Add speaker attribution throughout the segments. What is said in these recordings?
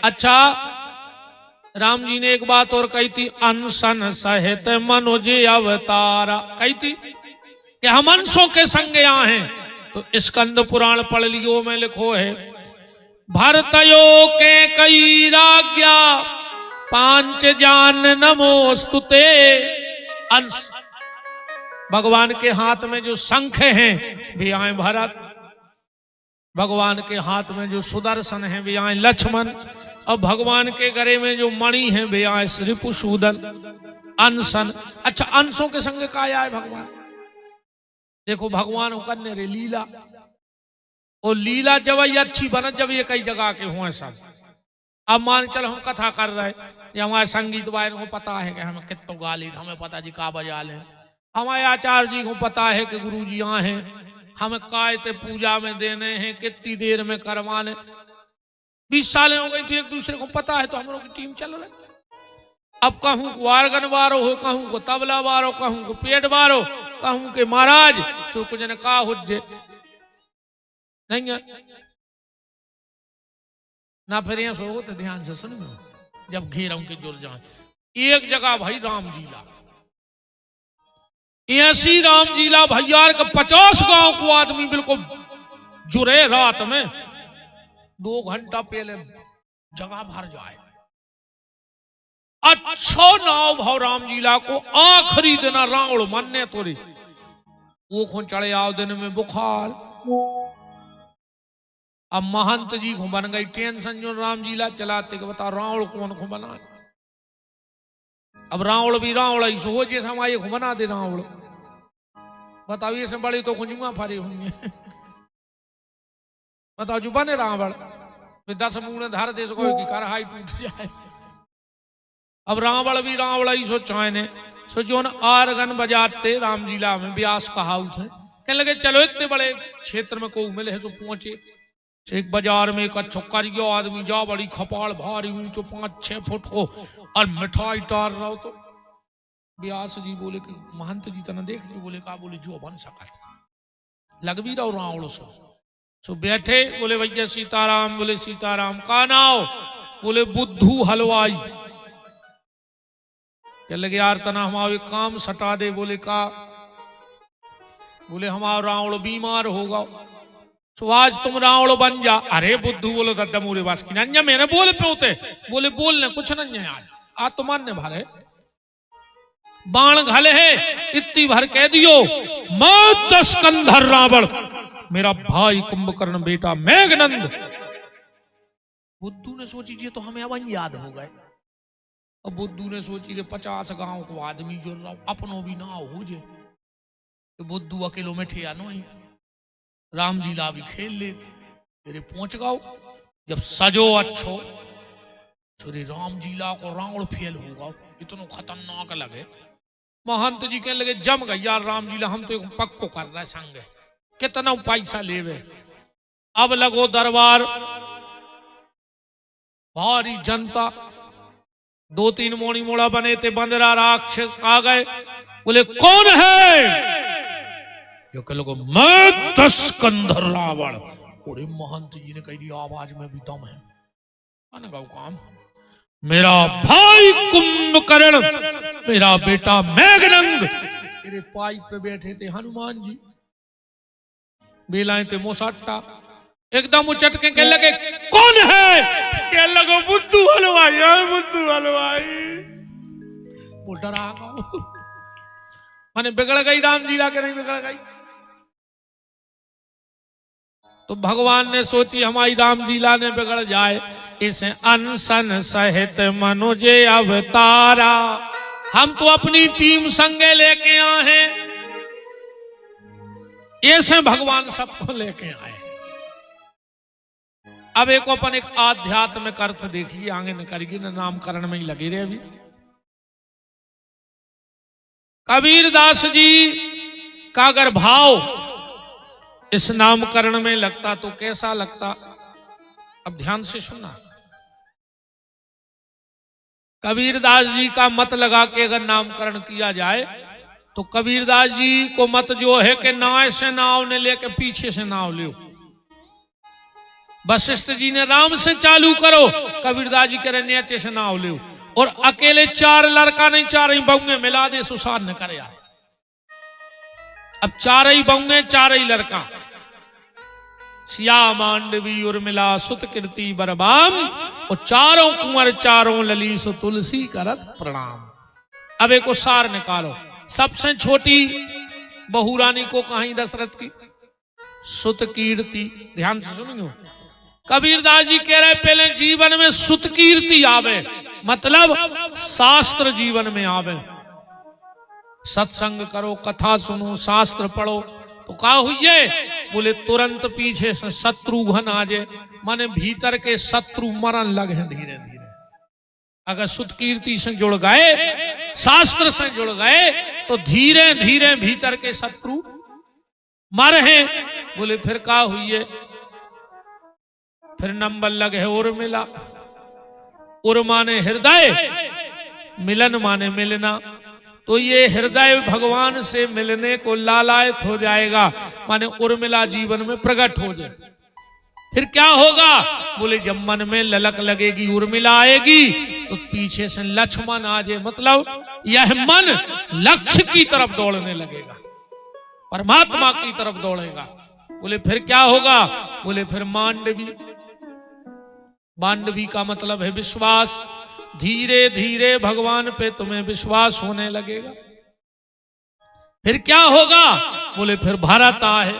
Speaker 1: अच्छा, राम जी ने एक बात और कही थी, अनशन सहित मनुज अवतारा, कही थी कि हम अंशों के संग यहाँ हैं। तो स्कंद पुराण पढ़ लियो में लिखो है, भरतयो के कई राज्ञा पांच जान नमोस्तुते। अंश भगवान के हाथ में जो शंख हैं भी आए भरत, भगवान के हाथ में जो सुदर्शन है भी आए लक्ष्मण, और भगवान के गले में जो मणि है भी आए रिपुसूदन। अनशन, अच्छा अंशों के संग का आया है भगवान। देखो भगवान करने रे लीला, और लीला जब ये अच्छी बन जब ये कई जगह के हुए सब। अब मान चलो हम कथा कर रहे हैं, हमारे संगीत वाले को पता है कि हमें कितों गा ली, हमें पता जी का बजा ले, हमारे आचार्य जी को पता है कि गुरु जी यहाँ हैं, हमें कायते पूजा में देने हैं, कितनी देर में करवाने। 20 सालें हो गई थी, एक दूसरे को पता है, तो हम लोग की टीम चल रही। अब कहूं को वारगन वारो हो, कहूं को तबला वारो, कहूं को पेट वारो, कहूं के महाराज सो कुछ ने का हुज्जे नहीं है ना। फिर यहाँ सो तो ध्यान से सुन लो, जब घेरों के जुड़ जाए एक जगह भाई राम जीला, ऐसी राम जीला भैया का 50 गांव को आदमी बिल्कुल जुड़े, रात में 2 घंटा पहले जगह भर जाए। अच्छा नाव भाव राम जीला को आखिरी दिन रावण मन्ने तोरी वो को चढ़े आओ दिन में बुखार। अब महंत जी को बन गई टेंशन, जो राम जीला चलाते के बता रावण कौन को बना। अब रावण भी रावण ही सो जैसे हमारे को बना दे रावण, बताओ ये से बड़ी तो खुजुआ फारी होंगे। बताओ जो बने रावण 10 मुंह धार दे सको कि कर हाई टूट जाए। अब रावण भी रावण ही सो चाहने सो जो आरगन बजाते राम जीला में व्यास का हाउस है, कहने लगे चलो इतने बड़े क्षेत्र में को मिले है सो पहुंचे। एक बाजार में एक अच्छो करियो आदमी जा, बड़ी खपाड़ भारी ऊंचो 5-6 फुट को, और मिठाई टार रहा हो। तो व्यास जी बोले कि महंत जी तना देख ली, बोले का, बोले जो बन सकता लग भी रहो रावण सो बैठे। बोले भैया सीताराम, बोले सीताराम का नाव, बोले बुद्धू हलवाई। कह लगे यार तना हमारे काम सटा दे, बोले का, बोले हमारा रावण बीमार होगा तो आज तुम रावण बन जा। अरे बुद्धू बोलो दादा मोरे बास की नंजा मैंने बोले पे होते, बोले बोलने कुछ नहीं है आज तो मानने भरे बाण घले है इतनी भर कह दियो, मैं 10 कंधर रावण, मेरा भाई कुंभकर्ण बेटा मेघनंद। बुद्धू ने सोची जी तो हमें अब याद हो गए। अब बुद्धू ने सोची रे 50 गांव को आदमी जोड़ रहा अपनों भी ना हो जे, तो बुद्धू अकेलो में ठिया नहीं, राम जीला भी खेल ले तेरे पहुंच गाओ। जब सजो अच्छो श्री राम जीला को रावण फेल होगा, इतना खतरनाक लगे। महंत जी कहने लगे जम गए यार राम जीला, हम तो एक पक्को कर रहे संग, कितना पैसा लेवे। अब लगो दरबार, भारी जनता, 2-3 मोड़ी मोड़ा बने थे, बंदरा राक्षस आ गए। बोले कौन है? जो कह लोगों मैं 10 कंधर रावण। और महंत जी ने कही आवाज में भी दम है, काम मेरा भाई कुंभकर्ण, मेरा बेटा मेघनंद। तेरे पाई पे बैठे थे हनुमान जी, बेलाए थे मोसाटा, एकदम उचट के कह लगे कौन है? कह लगो बुद्धू हलवाई, बुद्धू हलवाई। वो डरा गया, मैंने बिगड़ गई राम जीला के नहीं बिगड़ गई। तो भगवान ने सोची हमारी राम जीला ने बिगड़ जाए, इसे अनशन सहित मनुज अवतारा। हम तो अपनी टीम संगे लेके आए हैं, ऐसे भगवान सबको लेके आए। अब एक अपन एक आध्यात्मिक अर्थ देखिए, आगे न करेगी न नामकरण में ही लगे रहे। अभी कबीरदास जी का अगर भाव इस नामकरण में लगता तो कैसा लगता? अब ध्यान से सुनना। कबीरदास जी का मत लगा के अगर नामकरण किया जाए तो कबीरदास जी को मत जो है कि नाव से नाव ने लेके पीछे से नाव लियो। वशिष्ठ जी ने राम से चालू करो, कबीरदास जी कह रहे नीचे से ना ले, और अकेले 4 लड़का नहीं 4 ही बहुए मिला दे सुसार न करे। अब 4 ही बहुए 4 ही लड़का, सिया मांडवी उर्मिला सुत कीर्ति बरबाम, और 4 कुंवर 4 लली सो तुलसी करत प्रणाम। अब एक सार निकालो, सबसे छोटी बहू रानी को कहीं दशरथ की सुत कीर्ति, ध्यान से सुनियो। कबीरदास जी कह रहे पहले जीवन में सुत कीर्ति आवे, मतलब शास्त्र जीवन में आवे, सत्संग करो, कथा सुनो, शास्त्र पढ़ो, तो क्या हुई? बोले तुरंत पीछे से शत्रुघ्न आ जाए, माने भीतर के शत्रु मरण लगे धीरे धीरे। अगर सुत कीर्ति से जुड़ गए, शास्त्र से जुड़ गए, तो धीरे धीरे भीतर के शत्रु मर हैं। बोले फिर क्या हुई? फिर नंबर लगे उर्मिला। उर माने हृदय, मिलन माने मिलना, तो ये हृदय भगवान से मिलने को लालायत हो जाएगा, माने उर्मिला जीवन में प्रकट हो जाए। फिर क्या होगा? बोले जब मन में ललक लगेगी, उर्मिला आएगी, तो पीछे से लक्ष्मण आ जाए, मतलब यह मन लक्ष्य की तरफ दौड़ने लगेगा, परमात्मा की तरफ दौड़ेगा। बोले फिर क्या होगा? बोले फिर मांडवी। मांडवी का मतलब है विश्वास, धीरे धीरे भगवान पे तुम्हें विश्वास होने लगेगा। फिर क्या होगा? बोले फिर भरत आए,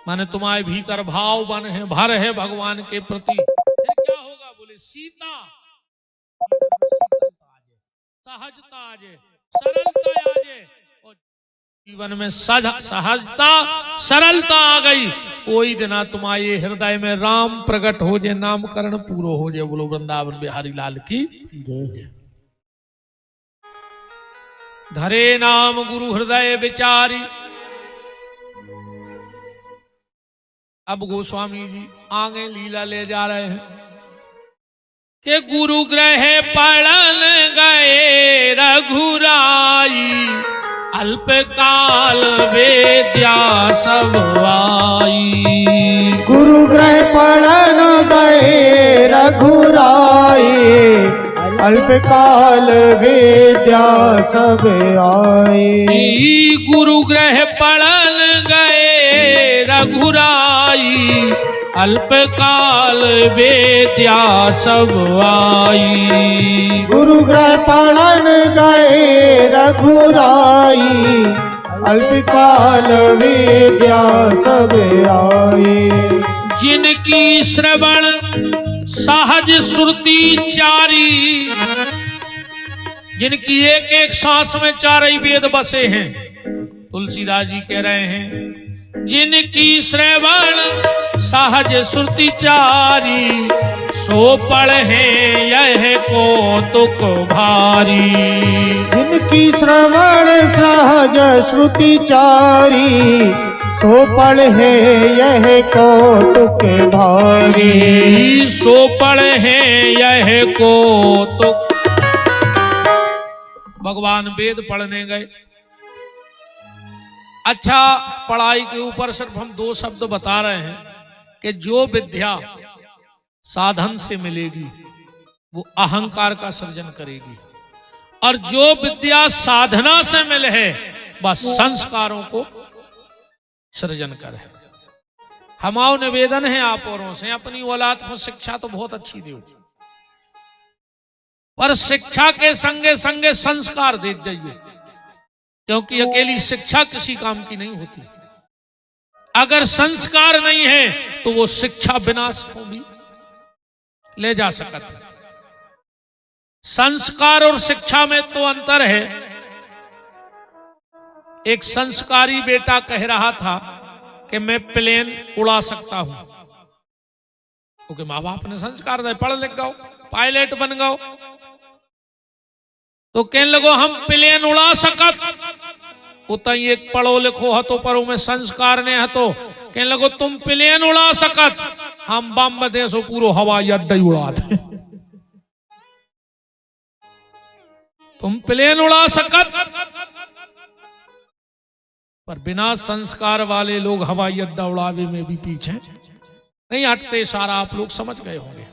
Speaker 1: माने तुम्हारे भीतर भाव बन है, भर है भगवान के प्रति। फिर क्या होगा? बोले सीता, सहजता आ जाए, सरलता आ जाए, और जीवन में सहजता सरलता आ गई, कोई दिन तुम्हारे हृदय में राम प्रकट हो जाए, नामकरण पूरा हो जाए। बोलो वृंदावन बिहारी लाल की जय। धरे नाम गुरु हृदय विचारी। अब गोस्वामी जी आगे लीला ले जा रहे हैं कि गुरु ग्रह पढ़न गए रघुराई, अल्प काल वेद्या सब आई।
Speaker 2: गुरु ग्रह पढ़न गए रघुराई, अल्प काल वेद्या सब आई।
Speaker 1: गुरु ग्रह पढ़न गए रघुराई, अल्प काल वेद्या सब आई।
Speaker 2: गुरु ग्रह पढ़न गए रघुराई, अल्प काल वेद्या सब आई।
Speaker 1: जिनकी श्रवण सहज श्रुति चारी, जिनकी एक एक सांस में 4 ही वेद बसे हैं। तुलसीदास जी कह रहे हैं जिनकी श्रवण सहज श्रुति चारी, सो पढ़े यह कौतुक भारी।
Speaker 2: जिनकी श्रवण सहज श्रुति चारी, सो पढ़े यह कौतुक भारी।
Speaker 1: सो पढ़े यह कौतुक। भगवान वेद पढ़ने गए। अच्छा, पढ़ाई के ऊपर सिर्फ हम 2 शब्द बता रहे हैं कि जो विद्या साधन से मिलेगी वो अहंकार का सृजन करेगी, और जो विद्या साधना से मिले है वह संस्कारों को सृजन करे। हमारा निवेदन है आप औरों से, अपनी औलाद को शिक्षा तो बहुत अच्छी दो, पर शिक्षा के संगे संगे संस्कार दे जाइए, क्योंकि अकेली शिक्षा किसी काम की नहीं होती। अगर संस्कार नहीं है तो वो शिक्षा विनाश को भी ले जा सकती है। संस्कार और शिक्षा में तो अंतर है। एक संस्कारी बेटा कह रहा था कि मैं प्लेन उड़ा सकता हूं, क्योंकि माँ बाप ने संस्कार दिए, पढ़ लिख गओ, पायलट बन गओ, तो कहने लगो हम प्लेन उड़ा सकत। उतई एक पढ़ो लिखो हतो पर में संस्कार ने हतो, कहने लगो तुम प्लेन उड़ा सकत, हम बम दे सो पूरा हवाई अड्डा उड़ा दे। तुम प्लेन उड़ा सकत, पर बिना संस्कार वाले लोग हवाई अड्डा उड़ावे में भी पीछे नहीं हटते, सारा आप लोग समझ गए होंगे।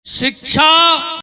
Speaker 1: शिक्षा